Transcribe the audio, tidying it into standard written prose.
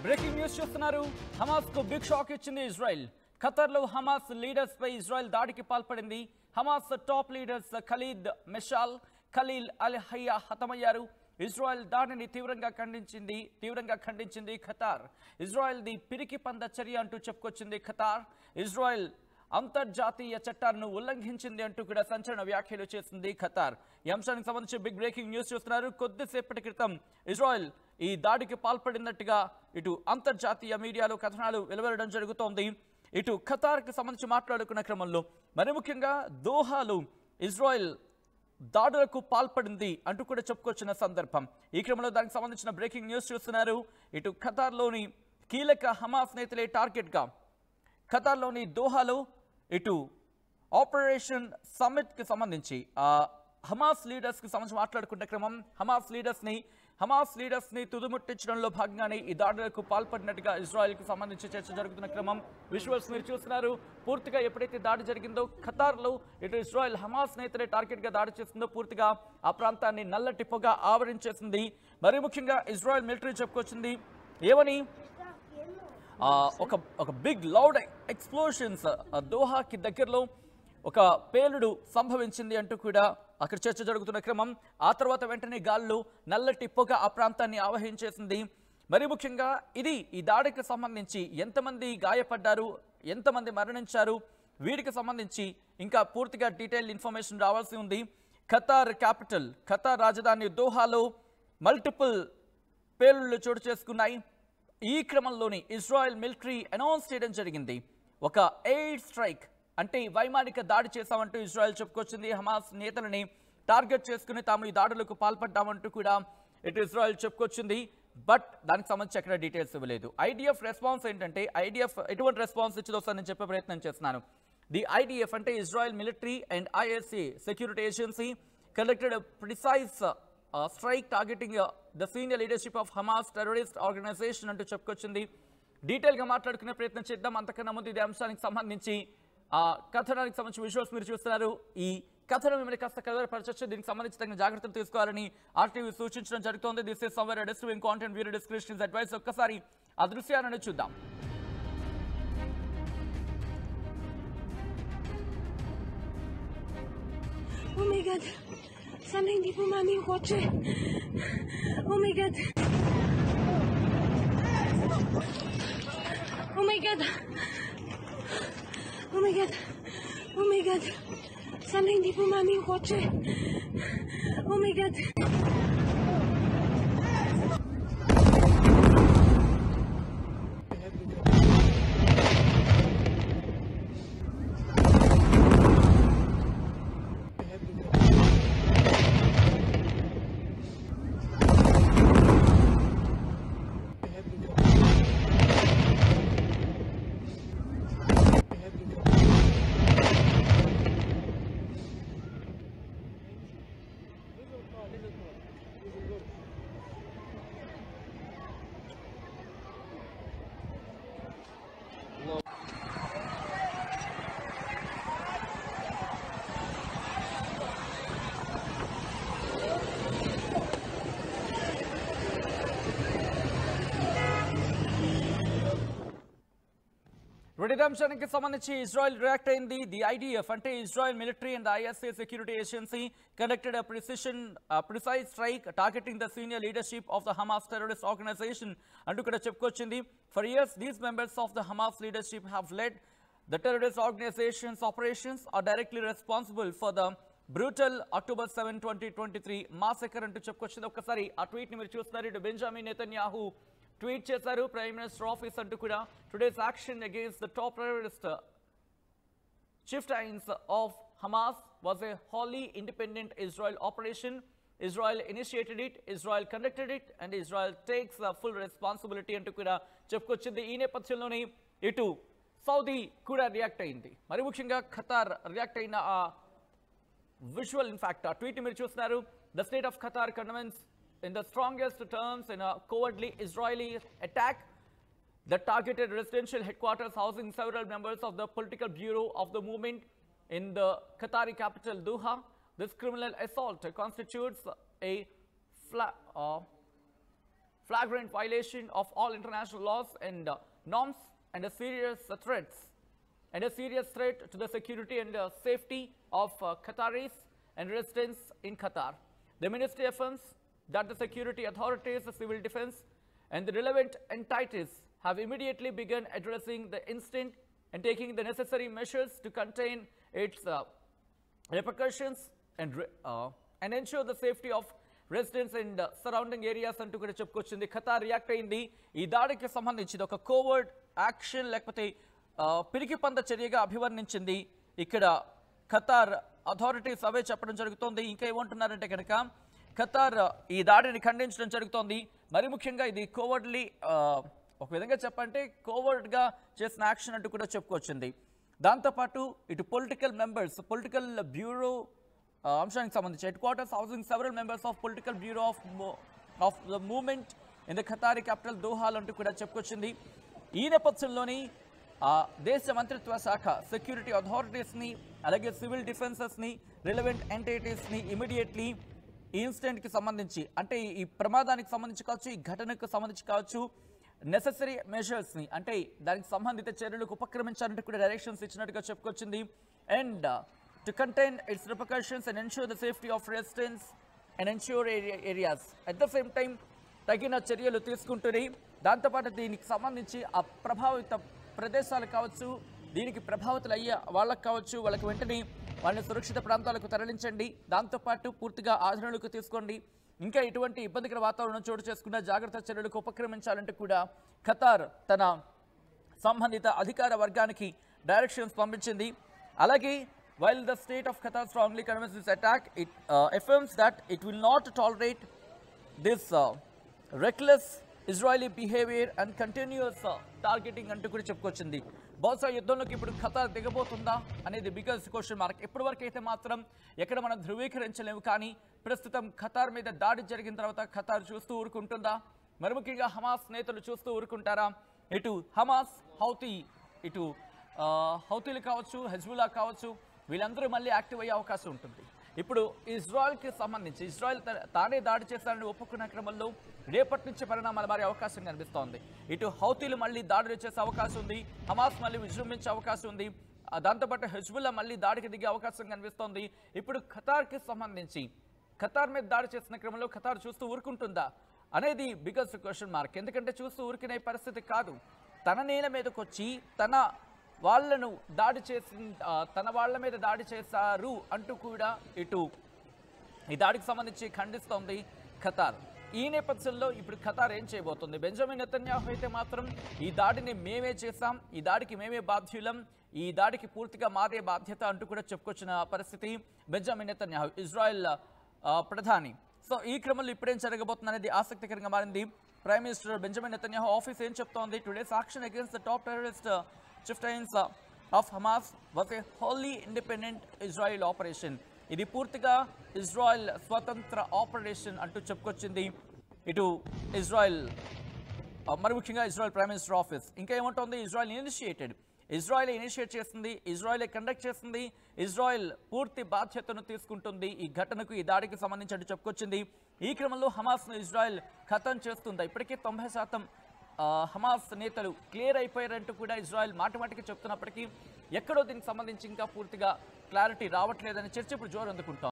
Breaking news చూస్తున్నారు. Hamas కు big shock ఇచ్చింది ఇజ్రాయెల్. ఖతర్లో హమాస్ లీడర్స్ పై ఇజ్రాయెల్ దాడికి పాల్పడింది. Hamas top leaders Khalid మెషాల్, Khaleel అల్ హయ్యా హతమయ్యారు. ఇజ్రాయెల్ దాడిని తీవ్రంగా ఖండించింది ఖతార్. ఇజ్రాయెల్ ది పిరికి పంద చర్య అంటూ చెప్పుకొచ్చింది ఖతార్. ఇజ్రాయెల్ అంతర్జాతీయ చట్టాలను ఉల్లంఘించింది అంటూ కూడా సంచలన వ్యాఖ్యలు చేసింది ఖతార్. ఈ అంశానికి సంబంధించి బిగ్ బ్రేకింగ్ న్యూస్ చూస్తున్నారు. కొద్దిసేపటి క్రితం ఇజ్రాయెల్ ఈ దాడికి పాల్పడినట్టుగా ఇటు అంతర్జాతీయ మీడియాలో కథనాలు వెలువడడం జరుగుతోంది. ఇటు ఖతార్కి సంబంధించి మాట్లాడుకున్న క్రమంలో మరి ముఖ్యంగా దోహాలో ఇజ్రాయెల్ దాడులకు పాల్పడింది అంటూ కూడా చెప్పుకొచ్చిన సందర్భం. ఈ క్రమంలో దానికి సంబంధించిన బ్రేకింగ్ న్యూస్ చూస్తున్నారు. ఇటు ఖతార్లోని కీలక హమాస్ నేతలే టార్గెట్గా ఖతార్లోని దోహాలో ఇటు ఆపరేషన్ సమ్మిట్కి సంబంధించి హమాస్ లీడర్స్కి సంబంధించి మాట్లాడుకున్న క్రమం హమాస్ లీడర్స్ని తుదుముట్టించడంలో భాగంగానే ఈ దాడులకు పాల్పడినట్టుగా ఇజ్రాయెల్కి సంబంధించి చర్చ జరుగుతున్న క్రమం. విజువల్స్ మీరు చూస్తున్నారు. పూర్తిగా ఎప్పుడైతే దాడి జరిగిందో ఖతార్లో ఇటు ఇజ్రాయెల్ హమాస్ నేతలే టార్గెట్గా దాడి చేసిందో పూర్తిగా ఆ ప్రాంతాన్ని నల్లటి పొగ ఆవరించేసింది. మరి ముఖ్యంగా ఇజ్రాయెల్ మిలిటరీ చెప్పుకొచ్చింది ఏమని, ఒక బిగ్ లౌడ్ ఎక్స్ప్లోషన్స్ దోహాకి దగ్గరలో ఒక పేలుడు సంభవించింది అంటూ కూడా అక్కడ చర్చ జరుగుతున్న క్రమం. ఆ తర్వాత వెంటనే గాల్లో నల్లటి పొగ ఆ ప్రాంతాన్ని ఆవహించేసింది. మరి ముఖ్యంగా ఈ దాడికి సంబంధించి ఎంతమంది గాయపడ్డారు, ఎంతమంది మరణించారు, వీటికి సంబంధించి ఇంకా పూర్తిగా డీటెయిల్ ఇన్ఫర్మేషన్ రావాల్సి ఉంది. ఖతార్ రాజధాని దోహాలో మల్టిపుల్ పేలుళ్లు చోటు చేసుకున్నాయి. ఈ క్రమంలోని ఇజ్రాయెల్ మిలిటరీ అనౌన్స్ చేయడం జరిగింది, ఒక ఎయిర్ స్ట్రైక్ అంటే వైమానిక దాడి చేశామంటూ ఇజ్రాయెల్ చెప్పుకొచ్చింది. హమాస్ నేతలని టార్గెట్ చేసుకుని తాము ఈ దాడులకు పాల్పడ్డామంటూ కూడా ఇటు ఇజ్రాయెల్ చెప్పుకొచ్చింది. బట్ దానికి సంబంధించి ఎక్కడ డీటెయిల్స్ ఇవ్వలేదు. ఐడిఎఫ్ రెస్పాన్స్ ఏంటంటే, ఐడిఎఫ్ ఎటువంటి రెస్పాన్స్ ఇచ్చిందో ఒకసారి నేను చెప్పే ప్రయత్నం చేస్తున్నాను. ది ఐడిఎఫ్ అంటే Israel military and ISA security agency conducted precise strike targeting the senior leadership of Hamas terrorist organisation అంటూ చెప్పుకొచ్చింది. డీటెయిల్గా మాట్లాడుకునే ప్రయత్నం చేద్దాం. అంతకన్నా ముందు ఇది అంశానికి సంబంధించి కథనానికి సంబంధించి విజువల్స్ మీరు చూస్తున్నారు. ఈ కథనం మిమ్మల్ని కాస్త కలవరపరచొచ్చు. దీనికి సంబంధించి తగిన జాగ్రత్తలు తీసుకోవాలని ఆర్టీవీ సూచించడం జరుగుతోంది. This is somewhere disturbing content, video description advice. ఒక్కసారి ఆ దృశ్యాలను చూద్దాం. Oh my God! Sana hindi pumani yung kotse. Oh my God! Oh my God! Oh my God! Oh my God! Sana hindi pumani yung kotse. Oh my God! అంశానికి సంబంధించి Israel react అయింది. The IDF అంటే Israel military and ISA security agency conducted precise strike targeting the senior leadership of the Hamas terrorist organisation అంటూ కూడా చెప్పుకొచ్చింది. For years these members of the Hamas leadership have led the terrorist organisation's operations are directly responsible for the brutal October 7, 2023 massacre అంటూ చెప్పుకొచ్చింది. ఒక్కసారి ఆ tweet ని మీరు చూస్తున్నారు. ఇటు బెంజమిన్ నెతన్యాహు ట్వీట్ చేశారు, ప్రైమ్ మినిస్టర్ ఆఫీస్ అంటూ కూడా, today's action against the top terrorist chieftains of Hamas was a wholly independent Israel operation. Israel initiated it, Israel conducted it, and Israel takes full responsibility అంటూ కూడా చెప్పుకొచ్చింది. ఈ నేపథ్యంలోనే ఇటు Saudi కూడా రియాక్ట్ అయింది. మరి ముఖ్యంగా ఖతార్ రియాక్ట్ అయిన ఆ విజువల్ ఇన్ఫాక్ట్ ఆ ట్వీట్ మీరు చూస్తున్నారు. The state of Qatar condemns in the strongest terms in a cowardly Israeli attack that targeted residential headquarters housing several members of the political bureau of the movement in the Qatari capital Doha. This criminal assault constitutes a flagrant violation of all international laws and norms and a serious threat to the security and safety of Qataris and residents in Qatar. The ministry affirms that the security authorities, the civil defense and the relevant entities have immediately begun addressing the incident and taking the necessary measures to contain its repercussions and ensure the safety of residents and surrounding areas అంటూ కూడా చెప్పుకొచ్చింది. Qatar react అయింది. ఈ దాడికి సంబంధించి ఒక కోవర్డ్ action లేకపోతే పిరికి పంద చర్యగా అభివర్ణించింది. ఇక్కడ ఖతార్ అథారిటీస్ అవే చెప్పడం జరుగుతోంది. ఇంకా ఏమంటున్నారంటే కనుక ఖతార్ ఈ దాడిని ఖండించడం జరుగుతోంది. మరి ముఖ్యంగా ఇది కోవర్డ్లీ ఒక విధంగా చెప్పంటే కోవర్డ్గా చేసిన యాక్షన్ అంటూ కూడా చెప్పుకొచ్చింది. దాంతోపాటు ఇటు పొలిటికల్ బ్యూరో అంశానికి సంబంధించి headquarters housing several members of political bureau of the movement in the Qatari capital దోహాల్ అంటూ కూడా చెప్పుకొచ్చింది. ఈ నేపథ్యంలోని దేశ మంత్రిత్వ శాఖ సెక్యూరిటీ అథారిటీస్ని అలాగే సివిల్ డిఫెన్సెస్ని రిలవెంట్ ఎంటిటీస్ని ఇమీడియట్లీ ఈ ఇన్సిడెంట్కి సంబంధించి అంటే ఈ ప్రమాదానికి సంబంధించి కావచ్చు, ఈ ఘటనకు సంబంధించి కావచ్చు, నెసెసరీ మెజర్స్ని అంటే దానికి సంబంధిత చర్యలకు ఉపక్రమించాలంటే కూడా డైరెక్షన్స్ ఇచ్చినట్టుగా చెప్పుకొచ్చింది. And to contain it's repercussions and ensure the safety of residents and ensure areas at the same time తగిన చర్యలు తీసుకుంటున్నాయి. దాంతోపాటు దీనికి సంబంధించి ఆ ప్రభావిత ప్రదేశాలు కావచ్చు, దీనికి ప్రభావితులు అయ్యే వాళ్ళకు కావచ్చు, వాళ్ళకి వెంటనే వాళ్ళని సురక్షిత ప్రాంతాలకు తరలించండి. దాంతోపాటు పూర్తిగా ఆధరణకు తీసుకోండి. ఇంకా ఎటువంటి ఇబ్బందికర వాతావరణం చోటు చేసుకున్న జాగ్రత్త చర్యలకు ఉపక్రమించాలంటే కూడా ఖతార్ తన సంబంధిత అధికార వర్గానికి డైరెక్షన్స్ పంపించింది. అలాగే while the state of Qatar strongly condemns this attack, it affirms that it will not tolerate this reckless Israeli behavior and continuous targeting అంటూ కూడా చెప్పుకొచ్చింది. బహుశా యుద్ధంలోకి ఇప్పుడు ఖతార్ దిగబోతుందా అనేది బిగ్గెస్ట్ క్వశ్చన్ మార్క్. ఇప్పటి వరకు అయితే మాత్రం ఎక్కడ మనం ధృవీకరించలేము. కానీ ప్రస్తుతం ఖతార్ మీద దాడి జరిగిన తర్వాత ఖతార్ చూస్తూ ఊరుకుంటుందా? మరి ముఖ్యంగా హమాస్ నేతలు చూస్తూ ఊరుకుంటారా? ఇటు హమాస్ ఇటు హౌతీలు కావచ్చు, హెజ్బుల్లా కావచ్చు, వీళ్ళందరూ మళ్ళీ యాక్టివ్ అయ్యే అవకాశం ఉంటుంది. ఇప్పుడు ఇజ్రాయెల్కి సంబంధించి ఇజ్రాయెల్ తానే దాడి చేస్తారని ఒప్పుకున్న క్రమంలో రేపటి నుంచి పరిణామాలు మారే అవకాశం కనిపిస్తోంది. ఇటు హౌతీలు మళ్ళీ దాడులు చేసే అవకాశం ఉంది, హమాస్ మళ్ళీ విజృంభించే అవకాశం ఉంది, దాంతోపాటు హెజ్బుల్లా మళ్ళీ దాడికి దిగే అవకాశం కనిపిస్తోంది. ఇప్పుడు ఖతార్కి సంబంధించి ఖతార్ మీద దాడి చేసిన క్రమంలో ఖతార్ చూస్తూ ఊరుకుంటుందా అనేది బిగ్గెస్ట్ క్వశ్చన్ మార్క్. ఎందుకంటే చూస్తూ ఊరుకునే పరిస్థితి కాదు. తన నేల మీదకి వచ్చి తన వాళ్ళను తన వాళ్ళ మీద దాడి చేశారు అంటూ కూడా ఇటు ఈ దాడికి సంబంధించి ఖండిస్తోంది ఖతార్. ఈ నేపథ్యంలో ఇప్పుడు ఖతార్ ఏం చేయబోతుంది? బెంజమిన్ నెతన్యాహు అయితే మాత్రం ఈ దాడిని మేమే చేశాం, ఈ దాడికి మేమే బాధ్యులం, ఈ దాడికి పూర్తిగా మాదే బాధ్యత అంటూ కూడా చెప్పుకొచ్చిన పరిస్థితి బెంజమిన్ నెతన్యాహు, ఇజ్రాయెల్ ప్రధాని. సో ఈ క్రమంలో ఇప్పుడేం జరగబోతుంది అనేది ఆసక్తికరంగా మారింది. Prime minister Benjamin Netanyahu office ఏం చెప్తోంది? Today's action against the top terrorist chieftains of Hamas was a wholly independent Israel operation. ఇది పూర్తిగా ఇజ్రాయెల్ స్వతంత్ర ఆపరేషన్ అంటూ చెప్పుకొచ్చింది ఇటు ఇజ్రాయెల్, మరి ముఖ్యంగా ఇజ్రాయెల్ ప్రైమ్ మినిస్టర్ ఆఫీస్. ఇంకా ఏమంటోంది? ఇజ్రాయెల్ ఇనిషియేట్ చేస్తుంది, ఇజ్రాయెల్ కండక్ట్ చేస్తుంది, ఇజ్రాయెల్ పూర్తి బాధ్యతను తీసుకుంటుంది ఈ ఘటనకు, ఈ దాడికి సంబంధించి అంటూ చెప్పుకొచ్చింది. ఈ క్రమంలో హమాస్ను ఇజ్రాయెల్ ఖతం చేస్తుందా? ఇప్పటికే 90% హమాస్ నేతలు క్లియర్ అయిపోయారంటూ కూడా ఇజ్రాయెల్ మాటిమాటికి చెప్తున్నప్పటికీ ఎక్కడో దీనికి సంబంధించి ఇంకా పూర్తిగా క్లారిటీ రావట్లేదని చర్చ ఇప్పుడు జోరు అందుకుంటోంది.